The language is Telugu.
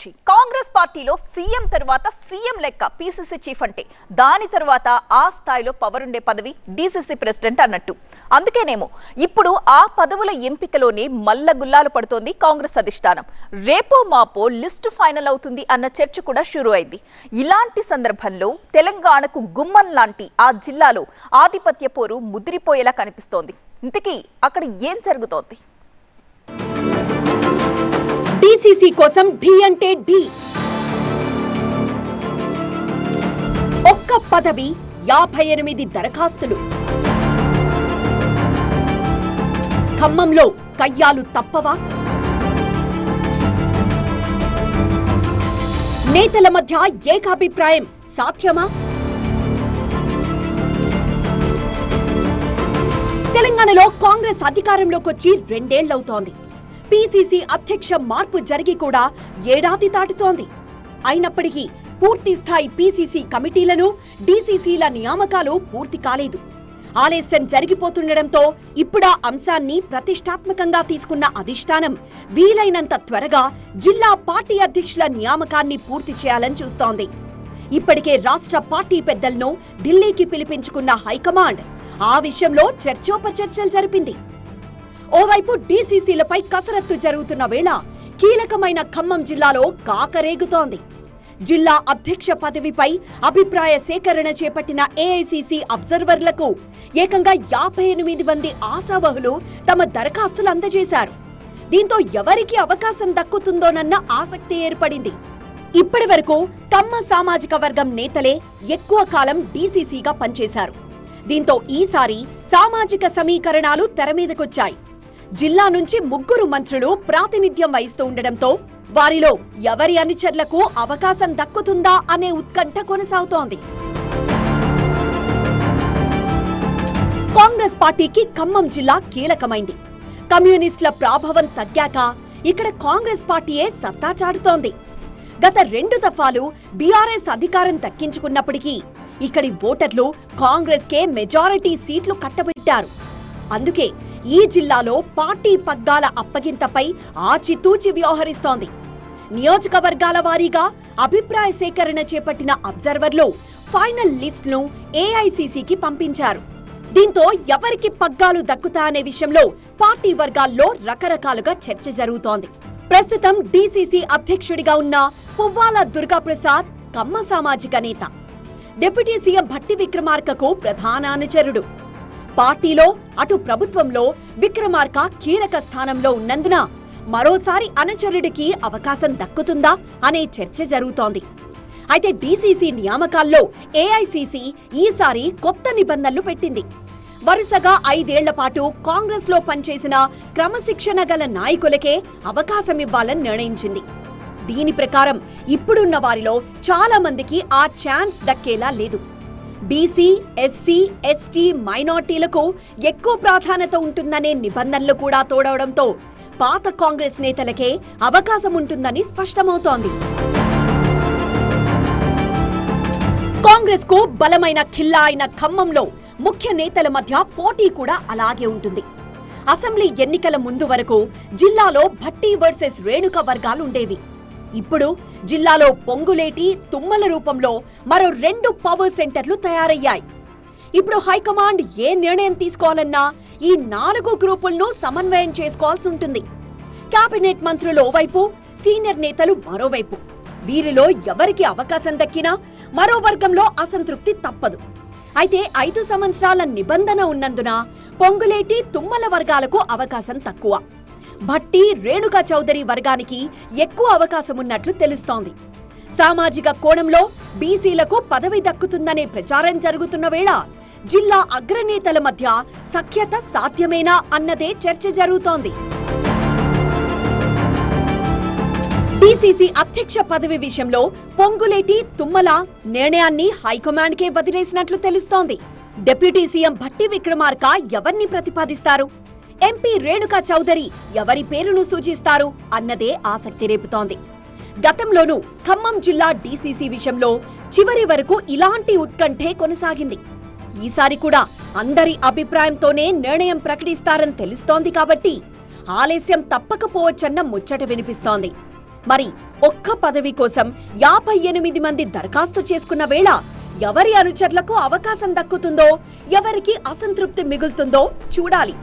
నుంచి కాంగ్రెస్ పార్టీలో సీఎం తర్వాత సీఎం లెక్క పీసీసీ చీఫ్ అంటే దాని తర్వాత ఆ స్థాయిలో పవర్ ఉండే పదవి డీసీసీ ప్రెసిడెంట్ అన్నట్టు. అందుకేనేమో ఇప్పుడు ఆ పదవుల ఎంపికలోనే మల్లగుల్లాలు పడుతోంది కాంగ్రెస్ అధిష్టానం. రేపో మాపో లిస్టు ఫైనల్ అవుతుంది అన్న చర్చ కూడా షురూ అయింది. ఇలాంటి సందర్భంలో తెలంగాణకు గుమ్మం లాంటి ఆ జిల్లాలో ఆధిపత్య పోరు ముదిరిపోయేలా కనిపిస్తోంది. ఇంతకీ అక్కడ ఏం జరుగుతోంది? డీసీసీ కోసం ఢీ అంటే ఢీ. ఒక్క పదవి 58 దరఖాస్తులు. ఖమ్మంలో కయ్యాలు తప్పవా? నేతల మధ్య ఏకాభిప్రాయం సాధ్యమా? తెలంగాణలో కాంగ్రెస్ అధికారంలోకొచ్చి 2 ఏళ్లవుతోంది. పీసీసీ అధ్యక్ష మార్పు జరిగి కూడా ఏడాది దాటుతోంది. అయినప్పటికీ పూర్తి స్థాయి పీసీసీ కమిటీలను, డీసీసీల నియామకాలు పూర్తి కాలేదు. ఆలస్యం జరిగిపోతుండటంతో ఇప్పుడా అంశాన్ని ప్రతిష్టాత్మకంగా తీసుకున్న అధిష్టానం వీలైనంత త్వరగా జిల్లా పార్టీ అధ్యక్షుల నియామకాన్ని పూర్తి చేయాలని చూస్తోంది. ఇప్పటికే రాష్ట్ర పార్టీ పెద్దలను ఢిల్లీకి పిలిపించుకున్న హైకమాండ్ ఆ విషయంలో చర్చోపచర్చలు జరిపింది. ఓవైపు డీసీసీలపై కసరత్తు జరుగుతున్న వేళ కీలకమైన ఖమ్మం జిల్లాలో కాకరేగుతోంది. జిల్లా అధ్యక్ష పదవిపై అభిప్రాయ సేకరణ చేపట్టిన ఏఐసీసీ అబ్జర్వర్లకు ఏకంగా 58 మంది ఆశావహులు తమ దరఖాస్తులు అందజేశారు. దీంతో ఎవరికి అవకాశం దక్కుతుందోనన్న ఆసక్తి ఏర్పడింది. ఇప్పటి వరకు కమ్మ సామాజిక వర్గం నేతలే ఎక్కువ కాలం డీసీసీగా పనిచేశారు. దీంతో ఈసారి సామాజిక సమీకరణాలు తెరమీదకొచ్చాయి. జిల్లా నుంచి 3 మంత్రులు ప్రాతినిధ్యం వహిస్తూ ఉండడంతో వారిలో ఎవరి అనుచరులకు అవకాశం దక్కుతుందా అనే ఉత్కంఠ కొనసాగుతోంది. కాంగ్రెస్ పార్టీకి ఖమ్మం జిల్లా కీలకమైంది. కమ్యూనిస్టుల ప్రభావం తగ్గాక ఇక్కడ కాంగ్రెస్ పార్టీయే సత్తా చాటుతోంది. గత 2 దఫాలు బీఆర్ఎస్ అధికారం దక్కించుకున్నప్పటికీ ఇక్కడి ఓటర్లు కాంగ్రెస్కే మెజారిటీ సీట్లు కట్టబెట్టారు. అందుకే ఈ జిల్లాలో పార్టీ పగ్గాల అప్పగింతపై ఆచితూచి వ్యవహరిస్తోంది. నియోజకవర్గాల వారీగా అభిప్రాయ సేకరణ చేపట్టిన అబ్జర్వర్లు ఫైనల్ లిస్ట్ను ఏఐసీసీకి పంపించారు. దీంతో ఎవరికి పగ్గాలు దక్కుతాయనే విషయంలో పార్టీ వర్గాల్లో రకరకాలుగా చర్చ జరుగుతోంది. ప్రస్తుతం డీసీసీ అధ్యక్షుడిగా ఉన్న పువ్వాల దుర్గాప్రసాద్ కమ్మ సామాజిక నేత. డిప్యూటీ సీఎం భట్టి విక్రమార్కకు ప్రధాన అనుచరుడు. పార్టీలో అటు ప్రభుత్వంలో విక్రమార్క కీలక స్థానంలో ఉన్నందున మరోసారి అనుచరుడికి అవకాశం దక్కుతుందా అనే చర్చ జరుగుతోంది. అయితే డీసీసీ నియామకాల్లో ఏఐసీసీ ఈసారి కొత్త నిబంధనలు పెట్టింది. వరుసగా 5 ఏళ్ల పాటు కాంగ్రెస్ లో పనిచేసిన క్రమశిక్షణ గల నాయకులకే అవకాశమివ్వాలని నిర్ణయించింది. దీని ప్రకారం ఇప్పుడున్న వారిలో చాలా మందికి ఆ ఛాన్స్ దక్కేలా లేదు. బీసీ, ఎస్సీ, ఎస్టీ, మైనార్టీలకు ఎక్కువ ప్రాధాన్యత ఉంటుందనే నిబంధనలు కూడా తోడవడంతో పాత కాంగ్రెస్ నేతలకే అవకాశం ఉంటుందని స్పష్టమవుతోంది. కాంగ్రెస్ కు బలమైన ఖిల్లా అయిన ఖమ్మంలో ముఖ్య నేతల మధ్య పోటీ కూడా అలాగే ఉంటుంది. అసెంబ్లీ ఎన్నికల ముందు వరకు జిల్లాలో భట్టి వర్సెస్ రేణుక వర్గాలుండేవి. ఇప్పుడు జిల్లాలో పొంగులేటి, తుమ్మల రూపంలో మరో 2 పవర్ సెంటర్లు తయారయ్యాయి. ఇప్పుడు హైకమాండ్ ఏ నిర్ణయం తీసుకోవాలన్నా ఈ 4 గ్రూపులను సమన్వయం చేసుకోవాల్సి ఉంటుంది. కేబినెట్ మంత్రులు ఓవైపు, సీనియర్ నేతలు మరోవైపు. వీరిలో ఎవరికి అవకాశం దక్కినా మరో వర్గంలో అసంతృప్తి తప్పదు. అయితే 5 సంవత్సరాల నిబంధన ఉన్నందున పొంగులేటి, తుమ్మల వర్గాలకు అవకాశం తక్కువ. భట్టి, రేణుకా చౌదరి వర్గానికి ఎక్కువ అవకాశం ఉన్నట్లు తెలుస్తోంది. సామాజిక కోణంలో బీసీలకు పదవి దక్కుతుందనే ప్రచారం జరుగుతున్న వేళ జిల్లా అగ్రనేతల మధ్య సఖ్యత సాధ్యమేనా అన్నదే చర్చ జరుగుతోంది. డీసీసీ అధ్యక్ష పదవి విషయంలో పొంగులేటి, తుమ్మల నిర్ణయాన్ని హైకమాండ్కే వదిలేసినట్లు తెలుస్తోంది. డిప్యూటీ సీఎం భట్టి విక్రమార్క ఎవరిని ప్రతిపాదిస్తారు? ఎంపీ రేణుకా చౌదరి ఎవరి పేరును సూచిస్తారు అన్నదే ఆసక్తి రేపుతోంది. గతంలోనూ ఖమ్మం జిల్లా డీసీసీ విషయంలో చివరి వరకు ఇలాంటి ఉత్కంఠే కొనసాగింది. ఈసారి కూడా అందరి అభిప్రాయంతోనే నిర్ణయం ప్రకటిస్తారని తెలుస్తోంది కాబట్టి ఆలస్యం తప్పకపోవచ్చన్న ముచ్చట వినిపిస్తోంది. మరి ఒక్క పదవి కోసం 58 మంది దరఖాస్తు చేసుకున్న వేళ ఎవరి అనుచరులకు అవకాశం దక్కుతుందో, ఎవరికి అసంతృప్తి మిగులుతుందో చూడాలి.